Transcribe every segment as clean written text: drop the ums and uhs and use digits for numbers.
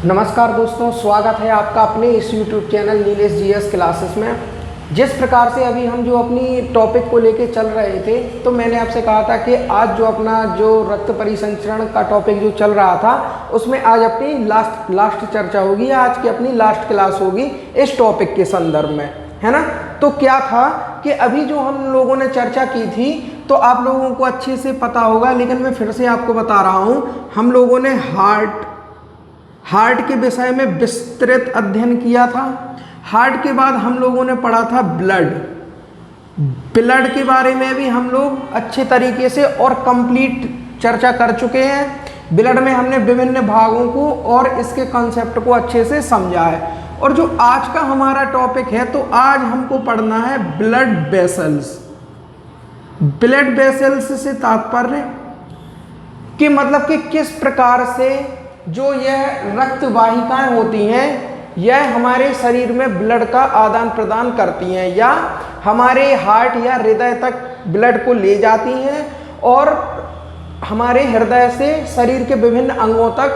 नमस्कार दोस्तों, स्वागत है आपका अपने इस YouTube channel Nilesh GS classes में। जिस प्रकार से अभी हम जो अपनी टॉपिक को लेके चल रहे थे, तो मैंने आपसे कहा था कि आज जो अपना जो रक्त परिसंचरण का टॉपिक जो चल रहा था, उसमें आज अपनी लास्ट चर्चा होगी। आज की अपनी लास्ट क्लास होगी इस टॉपिक के संदर्भ में, है ना। तो क्या था कि अभी जो हम लोगों ने चर्चा की थी, तो आप लोगों को अच्छे से पता होगा, लेकिन मैं फिर से आपको बता रहा हूँ। हम लोगों ने हार्ट के विषय में विस्तृत अध्ययन किया था। हार्ट के बाद हम लोगों ने पढ़ा था ब्लड के बारे में भी हम लोग अच्छे तरीके से और कंप्लीट चर्चा कर चुके हैं। ब्लड में हमने विभिन्न भागों को और इसके कॉन्सेप्ट को अच्छे से समझा है। और जो आज का हमारा टॉपिक है, तो आज हमको पढ़ना है ब्लड वेसल्स। ब्लड वेसल्स से तात्पर्य कि मतलब कि किस प्रकार से जो यह रक्त वाहिकाएं होती हैं, यह हमारे शरीर में ब्लड का आदान प्रदान करती हैं, या हमारे हार्ट या हृदय तक ब्लड को ले जाती हैं और हमारे हृदय से शरीर के विभिन्न अंगों तक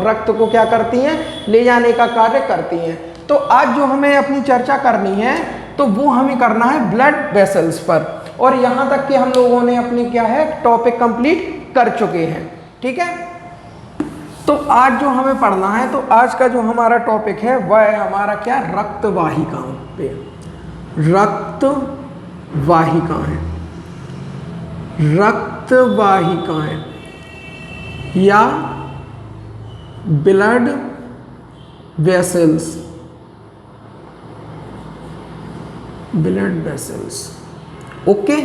रक्त को क्या करती हैं, ले जाने का कार्य करती हैं। तो आज जो हमें अपनी चर्चा करनी है, तो वो हमें करना है ब्लड वेसल्स पर। और यहाँ तक कि हम लोगों ने अपनी क्या है टॉपिक कंप्लीट कर चुके हैं, ठीक है। तो आज जो हमें पढ़ना है, तो आज का जो हमारा टॉपिक है वह है हमारा क्या, रक्त वाहिकाओं पे। रक्त वाहिकाएं या ब्लड वेसल्स। ओके,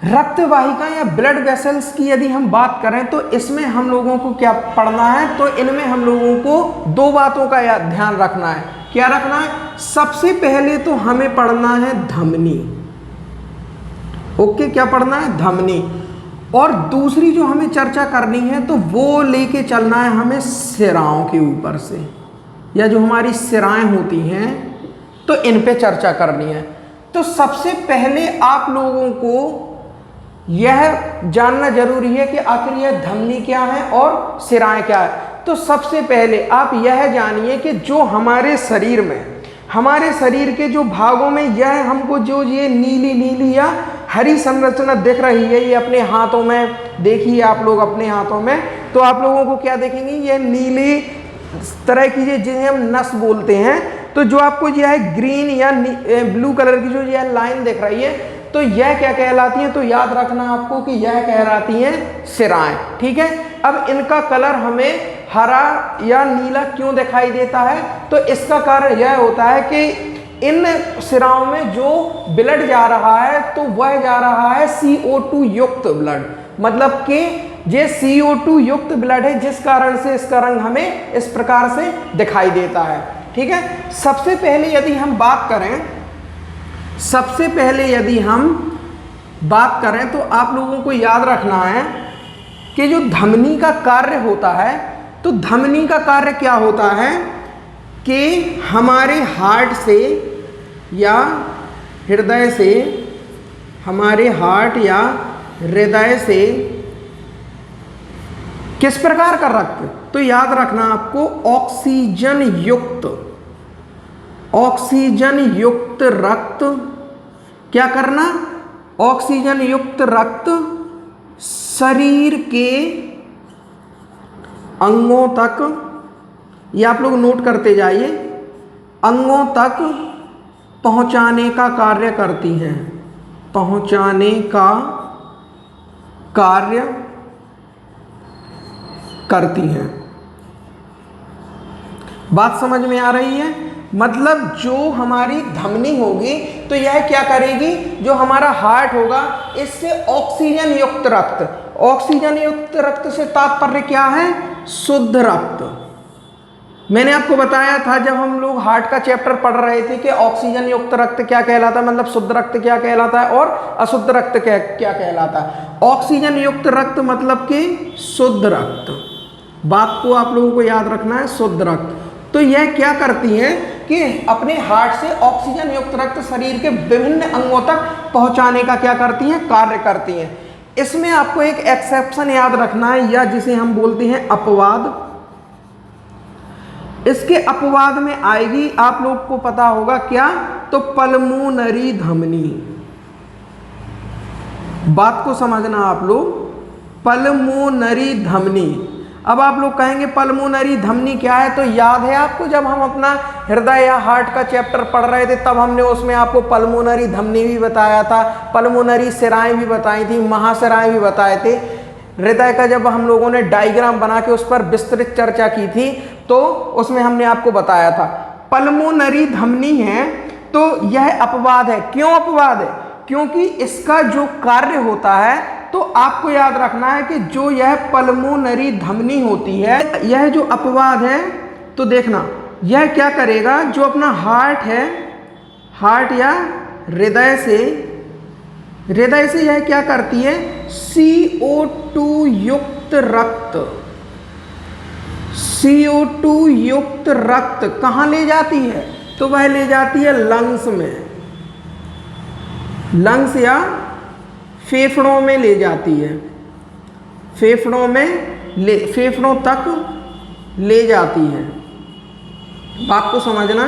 रक्त वाहिका या ब्लड वेसल्स की यदि हम बात करें, तो इसमें हम लोगों को क्या पढ़ना है, तो इनमें हम लोगों को दो बातों का ध्यान रखना है। क्या रखना है? सबसे पहले तो हमें पढ़ना है धमनी। ओके, क्या पढ़ना है? धमनी। और दूसरी जो हमें चर्चा करनी है, तो वो लेके चलना है हमें सिराओं के ऊपर से, या जो हमारी सिराएं होती हैं, तो इन पे चर्चा करनी है। तो सबसे पहले आप लोगों को यह जानना जरूरी है कि आखिर यह धमनी क्या है और सिराएं क्या है। तो सबसे पहले आप यह जानिए कि जो हमारे शरीर में, हमारे शरीर के जो भागों में यह हमको जो ये नीली या हरी संरचना दिख रही है, ये अपने हाथों में देखिए आप लोग अपने हाथों में, तो आप लोगों को क्या देखेंगे, ये नीली तरह की जिन्हें हम नस बोलते हैं। तो जो आपको यह है ग्रीन या ब्लू कलर की जो यह लाइन दिख रही है, तो यह क्या कहलाती है, तो याद रखना आपको कि यह कहलाती हैं सिराएं, ठीक है। अब इनका कलर हमें हरा या नीला क्यों दिखाई देता है, तो इसका कारण यह होता है कि इन सिराओं में जो ब्लड जा रहा है, तो वह जा रहा है CO2 युक्त ब्लड, मतलब कि ये CO2 युक्त ब्लड है, जिस कारण से इसका रंग हमें इस प्रकार से दिखाई देता है, ठीक है। सबसे पहले यदि हम बात करें, तो आप लोगों को याद रखना है कि जो धमनी का कार्य होता है, तो धमनी का कार्य क्या होता है कि हमारे हार्ट से या हृदय से, हमारे हार्ट या हृदय से किस प्रकार का रक्त, तो याद रखना आपको ऑक्सीजन युक्त रक्त क्या करना, ऑक्सीजन युक्त रक्त शरीर के अंगों तक, ये आप लोग नोट करते जाइए, अंगों तक पहुंचाने का कार्य करती हैं, पहुंचाने का कार्य करती हैं। बात समझ में आ रही है? मतलब जो हमारी धमनी होगी, तो यह क्या करेगी, जो हमारा हार्ट होगा, इससे ऑक्सीजन युक्त रक्त से तात्पर्य क्या है, शुद्ध रक्त। मैंने आपको बताया था जब हम लोग हार्ट का चैप्टर पढ़ रहे थे कि ऑक्सीजन युक्त रक्त क्या कहलाता है, मतलब शुद्ध रक्त क्या कहलाता है और अशुद्ध रक्त क्या कहलाता है। ऑक्सीजन युक्त रक्त मतलब कि शुद्ध रक्त, बात को आप लोगों को याद रखना है, शुद्ध रक्त। तो यह क्या करती हैं कि अपने हार्ट से ऑक्सीजन युक्त रक्त शरीर के विभिन्न अंगों तक पहुंचाने का क्या करती हैं, कार्य करती हैं। इसमें आपको एक एक्सेप्शन याद रखना है, या जिसे हम बोलते हैं अपवाद। इसके अपवाद में आएगी, आप लोग को पता होगा क्या, तो पल्मोनरी धमनी। बात को समझना आप लोग, पल्मोनरी धमनी। अब आप लोग कहेंगे पल्मोनरी धमनी क्या है, तो याद है आपको जब हम अपना हृदय या हार्ट का चैप्टर पढ़ रहे थे तब हमने उसमें आपको पल्मोनरी धमनी भी बताया था, पल्मोनरी सिराएं भी बताई थी, महासिराएं भी बताए थे। हृदय का जब हम लोगों ने डायग्राम बना के उस पर विस्तृत चर्चा की थी तो उसमें हमने आपको बताया था पल्मोनरी धमनी है तो यह अपवाद है। क्यों अपवाद है? क्योंकि इसका जो कार्य होता है, तो आपको याद रखना है कि जो यह पल्मोनरी धमनी होती है, यह जो अपवाद है, तो देखना यह क्या करेगा, जो अपना हार्ट है, हार्ट या हृदय से यह क्या करती है, CO2 युक्त रक्त, CO2 युक्त रक्त कहाँ ले जाती है, तो वह ले जाती है लंग्स में, लंग्स या फेफड़ों में ले जाती है, फेफड़ों तक ले जाती है। बात को समझना,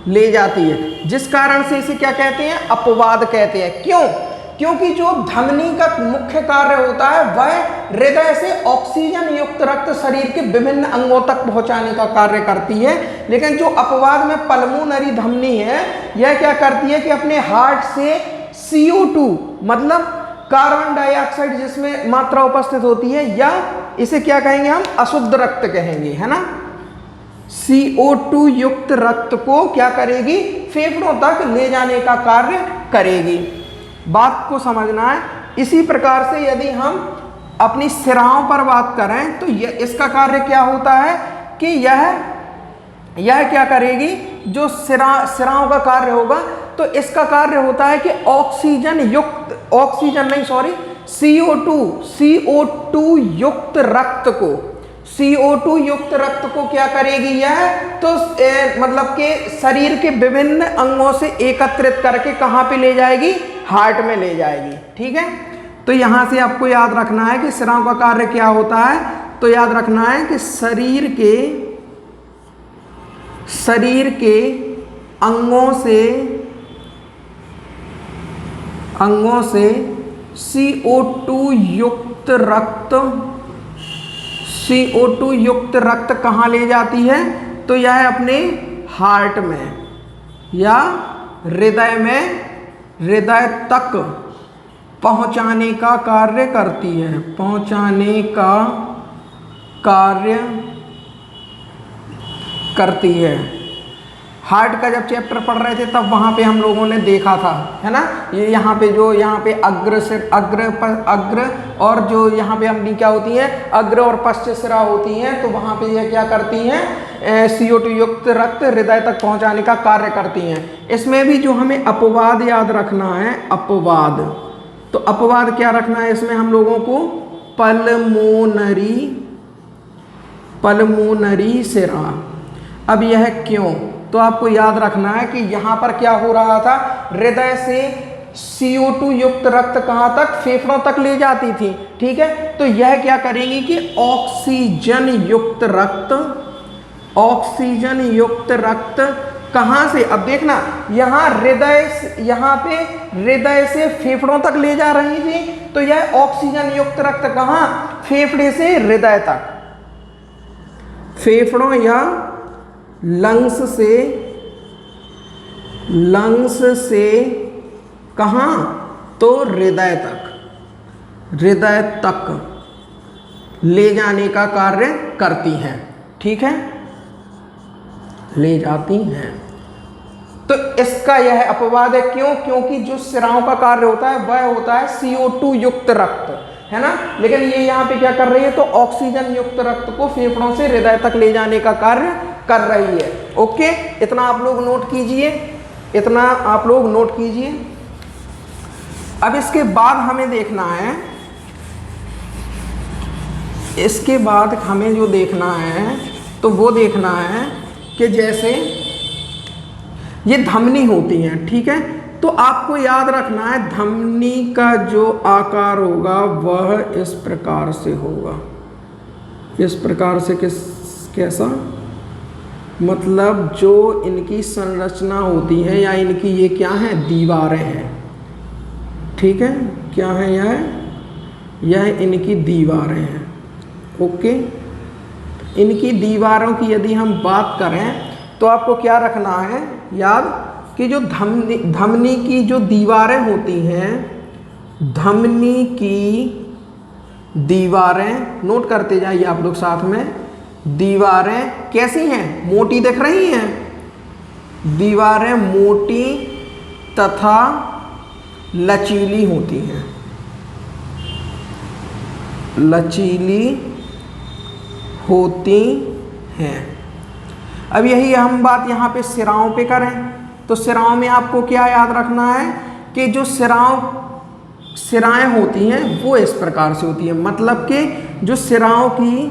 ले जाती है, जिस कारण से इसे क्या कहते हैं, अपवाद कहते हैं। क्यों? क्योंकि जो धमनी का मुख्य कार्य होता है वह हृदय से ऑक्सीजन युक्त रक्त शरीर के विभिन्न अंगों तक पहुंचाने का कार्य करती है, लेकिन जो अपवाद में पल्मोनरी धमनी है, यह क्या करती है कि अपने हार्ट से CO2 मतलब कार्बन डाइऑक्साइड जिसमें मात्रा उपस्थित होती है, या इसे क्या कहेंगे हम, अशुद्ध रक्त कहेंगे, है ना, CO2 युक्त रक्त को क्या करेगी, फेफड़ों तक ले जाने का कार्य करेगी। बात को समझना है। इसी प्रकार से यदि हम अपनी सिराओं पर बात करें तो इसका कार्य क्या होता है कि यह क्या करेगी, जो सिराओं का कार्य होगा, तो इसका कार्य होता है कि CO2 युक्त रक्त को, CO2 युक्त रक्त को क्या करेगी यह, तो मतलब कि शरीर के विभिन्न अंगों से एकत्रित करके कहाँ पे ले जाएगी, हार्ट में ले जाएगी। ठीक है, तो यहाँ से आपको याद रखना है कि सिराओं का कार्य क्या होता है, तो याद रखना है कि शरीर के अंगों से CO2 युक्त रक्त कहाँ ले जाती है, तो यह अपने हार्ट में या हृदय तक पहुँचाने का कार्य करती है, पहुँचाने का कार्य करती है। हार्ट का जब चैप्टर पढ़ रहे थे तब वहाँ पे हम लोगों ने देखा था, है ना, ये यहाँ पे अग्र और जो यहाँ पे अपनी क्या होती है, अग्र और पश्च सिरा होती हैं, तो वहाँ पे ये क्या करती हैं, CO2 युक्त रक्त हृदय तक पहुँचाने का कार्य करती हैं। इसमें भी जो हमें अपवाद याद रखना है, अपवाद, तो अपवाद क्या रखना है इसमें हम लोगों को, पल्मोनरी सिरा। अब यह क्यों, तो आपको याद रखना है कि यहाँ पर क्या हो रहा था, हृदय से CO2 युक्त रक्त कहाँ तक, फेफड़ों तक ले जाती थी। ठीक है, तो यह क्या करेगी कि ऑक्सीजन युक्त रक्त कहाँ से, अब देखना यहाँ पे हृदय से फेफड़ों तक ले जा रही थी, तो यह ऑक्सीजन युक्त रक्त कहाँ, फेफड़े से हृदय तक, फेफड़ों या लंग्स से कहाँ, तो हृदय तक ले जाने का कार्य करती हैं। ठीक है, ले जाती हैं। तो इसका यह अपवाद है। क्यों? क्योंकि जो सिराओं का कार्य होता है वह होता है CO2 युक्त रक्त, है ना, लेकिन ये यहाँ पे क्या कर रही है, तो ऑक्सीजन युक्त रक्त को फेफड़ों से हृदय तक ले जाने का कार्य कर रही है। ओके, इतना आप लोग नोट कीजिए, अब इसके बाद हमें देखना है, इसके बाद हमें जो देखना है तो वो देखना है कि जैसे ये धमनी होती हैं, ठीक है, तो आपको याद रखना है धमनी का जो आकार होगा वह इस प्रकार से होगा, इस प्रकार से, कैसा, मतलब जो इनकी संरचना होती है या इनकी ये क्या है, दीवारें हैं, ठीक है, क्या है यह इनकी दीवारें हैं। ओके, इनकी दीवारों की यदि हम बात करें तो आपको क्या रखना है याद कि जो धमनी की जो दीवारें होती हैं, धमनी की दीवारें नोट करते जाइए आप लोग साथ में। दीवारें कैसी हैं, मोटी दिख रही हैं, दीवारें मोटी तथा लचीली होती हैं, लचीली होती हैं। अब यही हम बात यहाँ पे सिराओं पे करें तो सिराओं में आपको क्या याद रखना है कि जो सिराएं होती हैं वो इस प्रकार से होती हैं, मतलब कि जो सिराओं की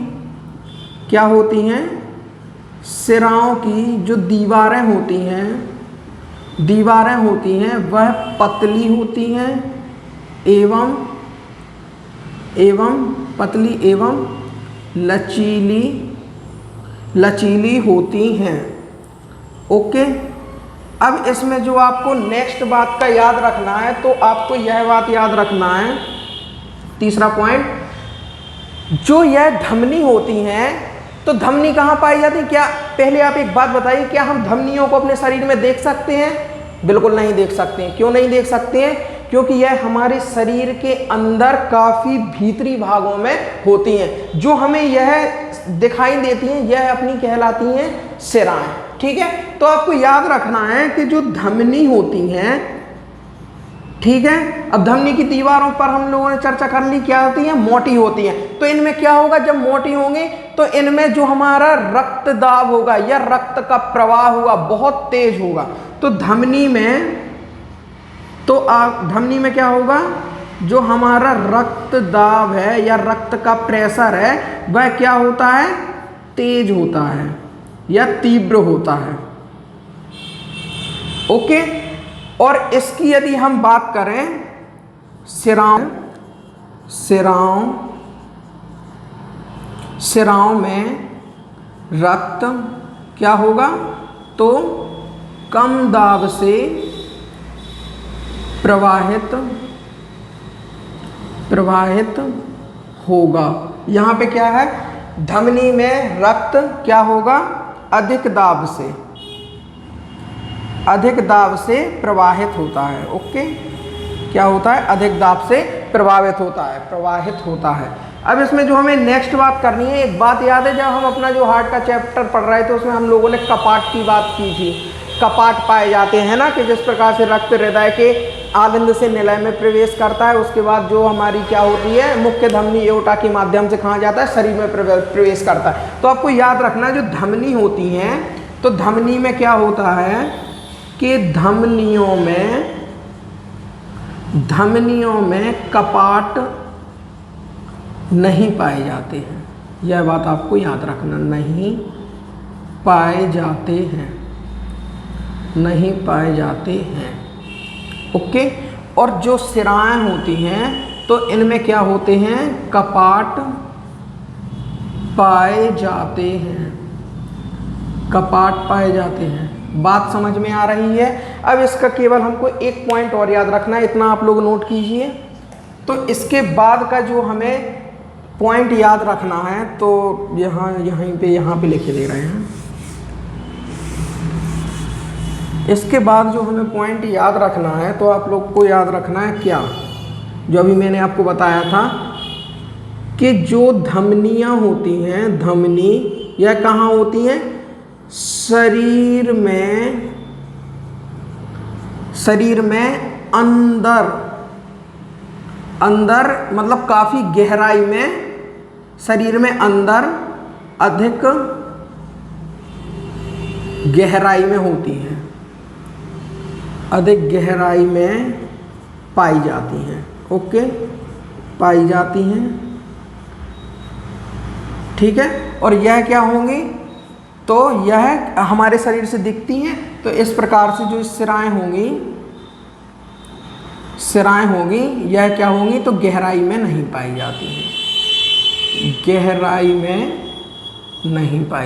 क्या होती हैं, सिराओं की जो दीवारें होती हैं वह पतली होती हैं एवं पतली एवं लचीली होती हैं। ओके, अब इसमें जो आपको नेक्स्ट बात का याद रखना है तो आपको यह बात याद रखना है, तीसरा पॉइंट, जो यह धमनी होती हैं तो धमनी कहाँ पाई जाती है। क्या पहले आप एक बात बताइए, क्या हम धमनियों को अपने शरीर में देख सकते हैं? बिल्कुल नहीं देख सकते हैं। क्यों नहीं देख सकते हैं? क्योंकि यह हमारे शरीर के अंदर काफ़ी भीतरी भागों में होती हैं। जो हमें यह दिखाई देती हैं यह अपनी कहलाती हैं सिराएं, ठीक है। तो आपको याद रखना है कि जो धमनी होती हैं, ठीक है, अब धमनी की दीवारों पर हम लोगों ने चर्चा कर ली, क्या होती हैं, मोटी होती हैं। तो इनमें क्या होगा, जब मोटी होंगी तो इनमें जो हमारा रक्त दाब होगा या रक्त का प्रवाह होगा बहुत तेज होगा। तो धमनी में क्या होगा, जो हमारा रक्त दाब है या रक्त का प्रेशर है वह क्या होता है, तेज होता है या तीव्र होता है। ओके, और इसकी यदि हम बात करें सिराओं में रक्त क्या होगा, तो कम दाब से प्रवाहित होगा। यहाँ पे क्या है, धमनी में रक्त क्या होगा, अधिक दाब से प्रवाहित होता है। ओके, क्या होता है, अधिक दाब से प्रवाहित होता है। अब इसमें जो हमें नेक्स्ट बात करनी है, एक बात याद है, जब हम अपना जो हार्ट का चैप्टर पढ़ रहे थे उसमें हम लोगों ने कपाट की बात की थी। कपाट पाए जाते हैं ना, कि जिस प्रकार से रक्त हृदय के आलिंद से निलय में प्रवेश करता है, उसके बाद जो हमारी क्या होती है, मुख्य धमनी एओर्टा के माध्यम से कहाँ जाता है, शरीर में प्रवेश करता है। तो आपको याद रखना, जो धमनी होती हैं तो धमनी में क्या होता है कि धमनियों में कपाट नहीं पाए जाते हैं। यह बात आपको याद रखना, नहीं पाए जाते हैं। ओके, और जो सिराएं होती हैं तो इनमें क्या होते हैं, कपाट पाए जाते हैं। बात समझ में आ रही है। अब इसका केवल हमको एक पॉइंट और याद रखना है, इतना आप लोग नोट कीजिए। तो इसके बाद का जो हमें पॉइंट याद रखना है, तो यहाँ पे लिखे दे रहे हैं। इसके बाद जो हमें पॉइंट याद रखना है तो आप लोग को याद रखना है क्या, जो अभी मैंने आपको बताया था कि जो धमनियाँ होती हैं, धमनी यह कहाँ होती हैं, शरीर में अंदर मतलब काफ़ी गहराई में, शरीर में अंदर अधिक गहराई में होती हैं, अधिक गहराई में पाई जाती हैं। ओके, पाई जाती हैं, ठीक है। और यह क्या होंगी, तो यह हमारे शरीर से दिखती हैं। तो इस प्रकार से जो सिराएं होंगी यह क्या होंगी, तो गहराई में नहीं पाई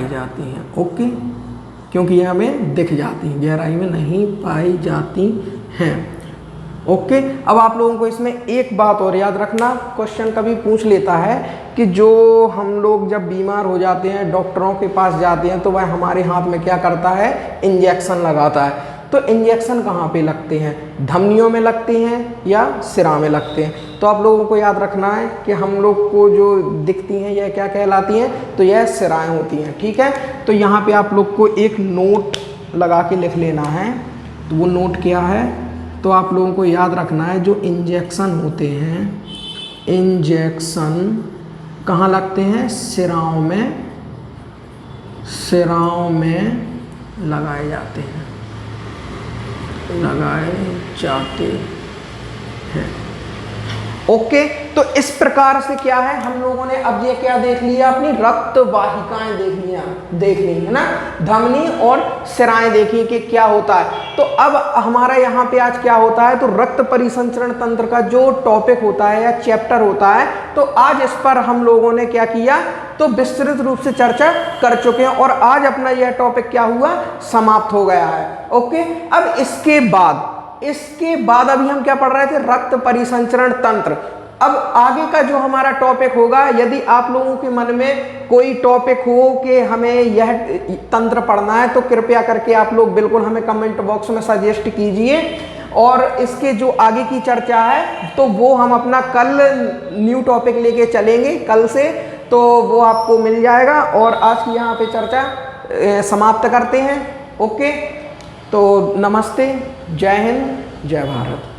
जाती हैं, ओके, क्योंकि ये हमें दिख जाती हैं, गहराई में नहीं पाई जाती हैं। ओके, अब आप लोगों को इसमें एक बात और याद रखना, क्वेश्चन कभी पूछ लेता है कि जो हम लोग जब बीमार हो जाते हैं डॉक्टरों के पास जाते हैं तो वह हमारे हाथ में क्या करता है, इंजेक्शन लगाता है। तो इंजेक्शन कहाँ पे लगते हैं, धमनियों में लगते हैं या सिरा में लगते हैं। तो आप लोगों को याद रखना है कि हम लोग को जो दिखती हैं यह क्या कहलाती हैं, तो यह सिराएं होती हैं। ठीक है, तो यहाँ पे आप लोग को एक नोट लगा के लिख लेना है। तो वो नोट क्या है, तो आप लोगों को याद रखना है जो इंजेक्शन होते हैं, इंजेक्शन कहाँ लगते हैं, सिराओं में लगाए जाते हैं, ओके। तो इस प्रकार से क्या है, हम लोगों ने अब ये क्या देख लिया, अपनी रक्त वाहिकाएं देख ली है ना, धमनी और सिराएं देखी कि क्या होता है। तो अब हमारा यहाँ पे आज क्या होता है, तो रक्त परिसंचरण तंत्र का जो टॉपिक होता है या चैप्टर होता है, तो आज इस पर हम लोगों ने क्या किया, तो विस्तृत रूप से चर्चा कर चुके हैं और आज अपना यह टॉपिक क्या हुआ, समाप्त हो गया है। ओके, अब इसके बाद अभी हम क्या पढ़ रहे थे, रक्त परिसंचरण तंत्र। अब आगे का जो हमारा टॉपिक होगा, यदि आप लोगों के मन में कोई टॉपिक हो कि हमें यह तंत्र पढ़ना है, तो कृपया करके आप लोग बिल्कुल हमें कमेंट बॉक्स में सजेस्ट कीजिए और इसके जो आगे की चर्चा है तो वो हम अपना कल न्यू टॉपिक लेके चलेंगे कल से, तो वो आपको मिल जाएगा। और आज की यहाँ पे चर्चा समाप्त करते हैं। ओके, तो नमस्ते, जय हिंद, जय भारत।